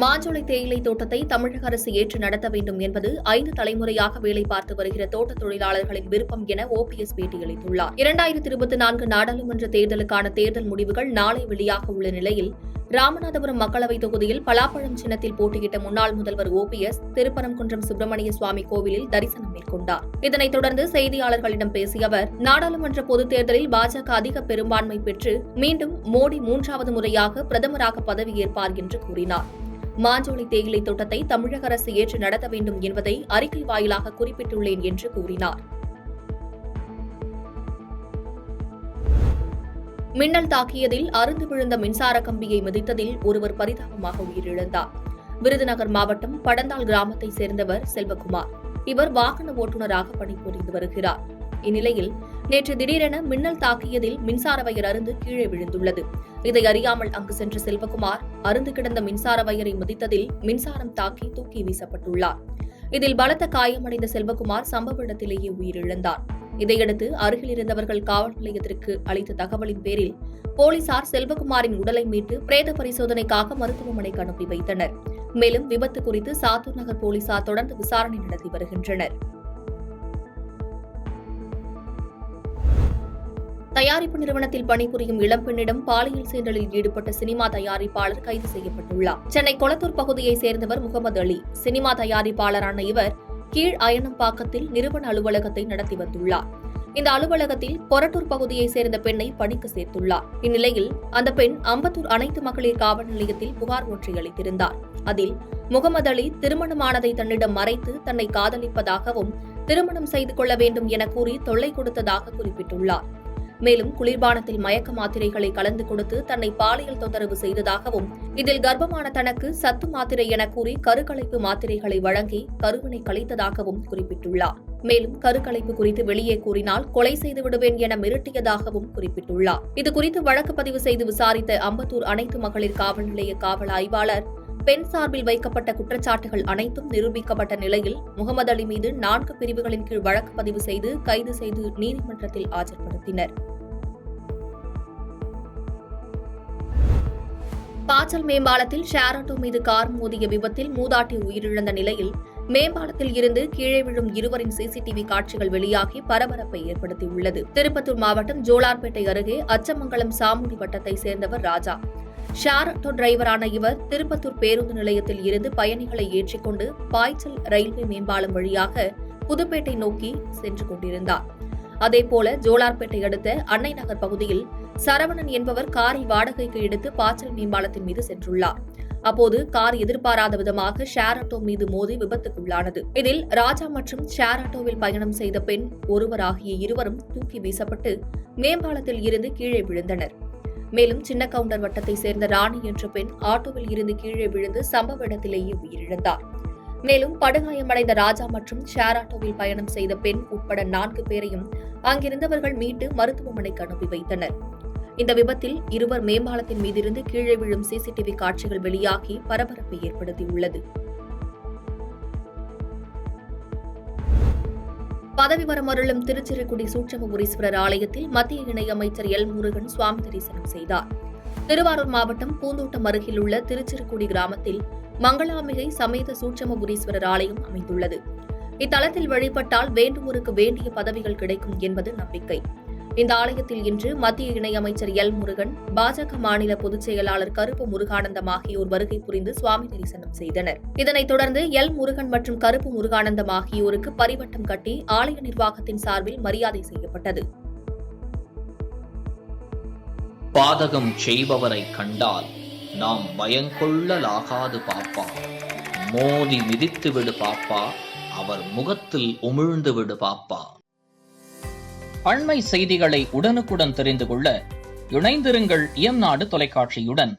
மாஞ்சோலை தேயிலை தோட்டத்தை தமிழக அரசு ஏற்று நடத்த வேண்டும் என்பது 5 தலைமுறையாக வேலை பார்த்து வருகிற தோட்டத் தொழிலாளர்களின் விருப்பம் என OPS பேட்டியளித்துள்ளார். 2024 நாடாளுமன்ற தேர்தலுக்கான தேர்தல் முடிவுகள் நாளை வெளியாக உள்ள நிலையில் ராமநாதபுரம் மக்களவைத் தொகுதியில் பலாப்பழம் சின்னத்தில் போட்டியிட்ட முன்னாள் முதல்வர் OPS திருப்பரங்குன்றம் சுப்பிரமணிய சுவாமி கோவிலில் தரிசனம் மேற்கொண்டார். இதனைத் தொடர்ந்து செய்தியாளர்களிடம் பேசிய அவர், நாடாளுமன்ற பொதுத் தேர்தலில் பாஜக அதிக பெரும்பான்மை பெற்று மீண்டும் மோடி 3வது முறையாக பிரதமராக பதவியேற்பார் என்று கூறினார். மாஞ்சோலை தேயிலை தோட்டத்தை தமிழக அரசு ஏற்று நடத்த வேண்டும் என்பதை அறிக்கை வாயிலாக குறிப்பிட்டுள்ளேன் என்று கூறினார். மின்னல் தாக்கியதில் அறுந்து விழுந்த மின்சார கம்பியை மிதித்ததில் ஒருவர் பரிதாபமாக உயிரிழந்தார். விருதுநகர் மாவட்டம் படந்தால் கிராமத்தைச் சேர்ந்தவர் செல்வகுமார். இவர் வாகன ஓட்டுநராக பணிபுரிந்து வருகிறார். இந்நிலையில் நேற்று திடீரென மின்னல் தாக்கியதில் மின்சார வயர் அறுந்து கீழே விழுந்துள்ளது. இதை அறியாமல் அங்கு சென்ற செல்வகுமார் அறுந்து கிடந்த மின்சார வயரை மிதித்ததில் மின்சாரம் தாக்கி தூக்கி வீசப்பட்டுள்ளார். இதில் பலத்த காயமடைந்த செல்வகுமார் சம்பவ இடத்திலேயே உயிரிழந்தார். இதையடுத்து அருகில் இருந்தவர்கள் காவல் நிலையத்திற்கு அளித்த தகவலின் பேரில் போலீசார் செல்வகுமாரின் உடலை மீட்டு பிரேத பரிசோதனைக்காக மருத்துவமனைக்கு அனுப்பி வைத்தனர். மேலும் விபத்து குறித்து சாத்தூர் நகர் போலீசார் தொடர்ந்து விசாரணை நடத்தி வருகின்றனர். தயாரிப்பு நிறுவனத்தில் பணிபுரியும் இளம்பெண்ணிடம் பாலியல் சீண்டலில் ஈடுபட்ட சினிமா தயாரிப்பாளர் கைது செய்யப்பட்டுள்ளார். சென்னை கொளத்தூர் பகுதியைச் சேர்ந்தவர் முகமது அலி. சினிமா தயாரிப்பாளரான இவர் கீழ் அயனம்பாக்கத்தில் நிறுவன அலுவலகத்தை நடத்தி வந்துள்ளார். இந்த அலுவலகத்தில் கொரட்டூர் பகுதியைச் சேர்ந்த பெண்ணை பணிக்கு சேர்த்துள்ளார். இந்நிலையில் அந்த பெண் அம்பத்தூர் அனைத்து மகளிர் காவல் நிலையத்தில் புகார் ஒன்றை அளித்திருந்தார். அதில் முகமது அலி திருமணமானதை தன்னிடம் மறைத்து தன்னை காதலிப்பதாகவும் திருமணம் செய்து கொள்ள வேண்டும் என கூறி தொல்லை கொடுத்ததாக குறிப்பிட்டுள்ளார். மேலும் குளிர்பானத்தில் மயக்க மாத்திரைகளை கலந்து கொடுத்து தன்னை பாலியல் தொந்தரவு செய்ததாகவும், இதில் கர்ப்பமான தனக்கு சத்து மாத்திரை என கூறி கருக்கலைப்பு மாத்திரைகளை வழங்கி கருவினை கழித்ததாகவும் குறிப்பிட்டுள்ளார். மேலும் கருக்கலைப்பு குறித்து வெளியே கூறினால் கொலை செய்து விடுவேன் என மிரட்டியதாகவும் குறிப்பிட்டுள்ளார். இதுகுறித்து வழக்கு பதிவு செய்து விசாரித்த அம்பத்தூர் அனைத்து மகளிர் காவல் நிலைய காவல் ஆய்வாளர் பெண் சார்பில் வைக்கப்பட்ட குற்றச்சாட்டுகள் அனைத்தும் நிரூபிக்கப்பட்ட நிலையில் முகமது அலி மீது 4 பிரிவுகளின் கீழ் வழக்கு பதிவு செய்து கைது செய்து நீதிமன்றத்தில் ஆஜர்படுத்தினர். பாச்சல் மேம்பாலத்தில் ஷேர் ஆட்டோ மீது கார் மோதிய விபத்தில் மூதாட்டி உயிரிழந்த நிலையில் மேம்பாலத்தில் இருந்து கீழே விழும் இருவரின் CCTV காட்சிகள் வெளியாகி பரபரப்பை ஏற்படுத்தியுள்ளது. திருப்பத்தூர் மாவட்டம் ஜோலார்பேட்டை அருகே அச்சமங்கலம் சாமுடி வட்டத்தை சேர்ந்தவர் ராஜா. ஷேர் ஆட்டோ டிரைவரான இவர் திருப்பத்தூர் பேருந்து நிலையத்தில் இருந்து பயணிகளை ஏற்றிக்கொண்டு பாய்ச்சல் ரயில்வே மேம்பாலம் வழியாக புதுப்பேட்டை நோக்கி சென்று கொண்டிருந்தார். அதேபோல ஜோலார்பேட்டை அடுத்த அன்னை நகர் பகுதியில் சரவணன் என்பவர் காரை வாடகைக்கு எடுத்து பாய்ச்சல் மேம்பாலத்தின் மீது சென்றுள்ளார். அப்போது கார் எதிர்பாராத விதமாக ஷேர் ஆட்டோ மீது மோதி விபத்துக்குள்ளானது. இதில் ராஜா மற்றும் ஷேர் ஆட்டோவில் பயணம் செய்த பெண் ஒருவர் ஆகிய இருவரும் தூக்கி வீசப்பட்டு மேம்பாலத்தில் இருந்து கீழே விழுந்தனர். மேலும் சின்ன கவுண்டர் வட்டத்தை சேர்ந்த ராணி என்ற பெண் ஆட்டோவில் இருந்து கீழே விழுந்து சம்பவ இடத்திலேயே உயிரிழந்தார். மேலும் படுகாயமடைந்த ராஜா மற்றும் ஷேர் ஆட்டோவில் பயணம் செய்த பெண் உட்பட 4 பேரையும் அங்கிருந்தவர்கள் மீட்டு மருத்துவமனைக்கு அனுப்பி வைத்தனர். இந்த விபத்தில் இருவர் மேம்பாலத்தின் மீதிருந்து கீழே விழும் CCTV காட்சிகள் வெளியாகி பரபரப்பை ஏற்படுத்தியுள்ளது. பதவி வரமருளும் திருச்சிறுகுடி சூட்சமபுரீஸ்வரர் ஆலயத்தில் மத்திய இணையமைச்சர் எல் முருகன் சுவாமி தரிசனம் செய்தார். திருவாரூர் மாவட்டம் பூந்தோட்டம் அருகில் உள்ள திருச்சிறுகுடி கிராமத்தில் மங்களாம்பிகை சமேத சூட்சமபுரீஸ்வரர் ஆலயம் அமைந்துள்ளது. இத்தலத்தில் வழிபட்டால் வேண்டுவோருக்கு வேண்டிய பதவிகள் கிடைக்கும் என்பது நம்பிக்கை. இந்த ஆலயத்தில் இன்று மத்திய இணையமைச்சர் எல் முருகன், பாஜக மாநில பொதுச் செயலாளர் கருப்பு முருகானந்தம் ஆகியோர் வருகை புரிந்து சுவாமி தரிசனம் செய்தனர். இதனைத் தொடர்ந்து எல் முருகன் மற்றும் கருப்பு முருகானந்தம் ஆகியோருக்கு பரிவட்டம் கட்டி ஆலய நிர்வாகத்தின் சார்பில் மரியாதை செய்யப்பட்டது. பாதகம் செய்பவரை கண்டால் நாம் பயங்கொள்ளலாகாது பாப்பா, மோதி மிதித்து விடு பாப்பா, அவர் முகத்தில் உமிழ்ந்து விடு பாப்பா. அண்மை செய்திகளை உடனுக்குடன் தெரிந்து கொள்ள இணைந்திருங்கள் இயம்நாடு தொலைக்காட்சியுடன்.